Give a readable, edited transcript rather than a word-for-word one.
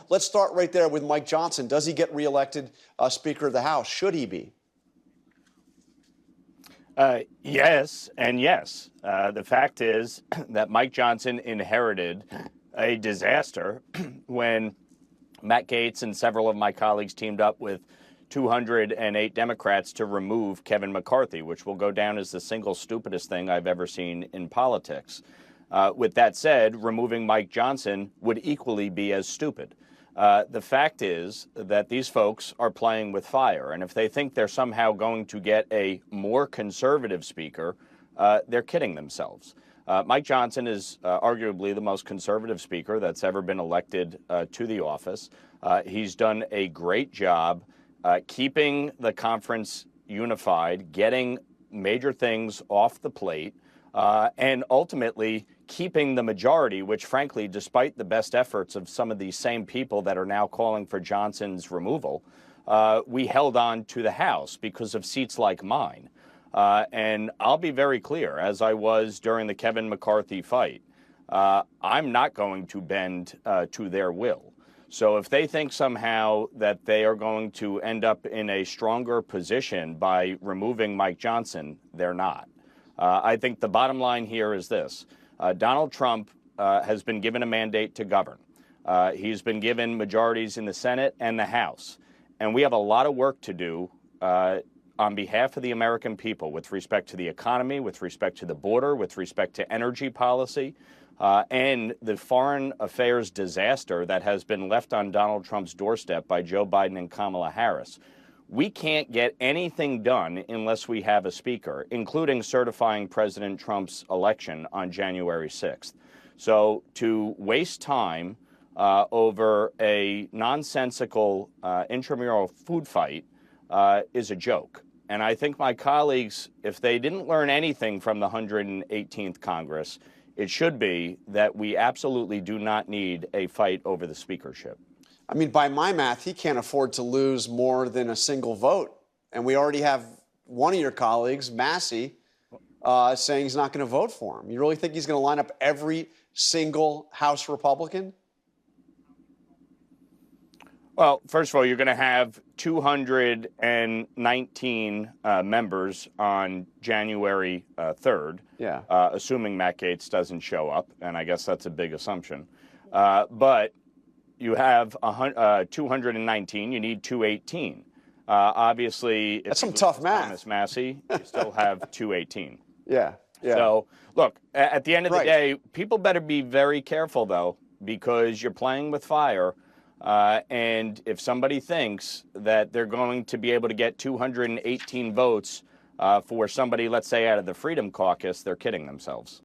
Let's start right there with Mike Johnson. Does he get reelected Speaker of the House? Should he be? Yes and yes. The fact is that Mike Johnson inherited a disaster when Matt Gaetz and several of my colleagues teamed up with 208 Democrats to remove Kevin McCarthy, which will go down as the single stupidest thing I've ever seen in politics. With that said, removing Mike Johnson would equally be as stupid. The fact is that these folks are playing with fire, and if they think they're somehow going to get a more conservative speaker, they're kidding themselves. Mike Johnson is arguably the most conservative speaker that's ever been elected to the office. He's done a great job keeping the conference unified, getting major things off the plate, and ultimately keeping the majority, which frankly, despite the best efforts of some of these same people that are now calling for Johnson's removal, we held on to the House because of seats like mine. And I'll be very clear, as I was during the Kevin McCarthy fight, I'm not going to bend to their will. So if they think somehow that they are going to end up in a stronger position by removing Mike Johnson, they're not. I think the bottom line here is this. Donald Trump has been given a mandate to govern. He's been given majorities in the Senate and the House. And we have a lot of work to do on behalf of the American people with respect to the economy, with respect to the border, with respect to energy policy, and the foreign affairs disaster that has been left on Donald Trump's doorstep by Joe Biden and Kamala Harris. We can't get anything done unless we have a speaker, including certifying President Trump's election on January 6th. So to waste time over a nonsensical intramural food fight is a joke. And I think my colleagues, if they didn't learn anything from the 118th Congress, it should be that we absolutely do not need a fight over the speakership. I mean, by my math, he can't afford to lose more than a single vote. And we already have one of your colleagues, Massey, saying he's not going to vote for him. You really think he's going to line up every single House Republican? Well, first of all, you're going to have 219 members on January 3rd, assuming Matt Gaetz doesn't show up, and I guess that's a big assumption. But you have 219, you need 218. Obviously, that's some tough math. Thomas Massey, you still have 218. Yeah. So, look, at the end of the day, people better be very careful, though, because you're playing with fire. And if somebody thinks that they're going to be able to get 218 votes for somebody, let's say, out of the Freedom Caucus, they're kidding themselves.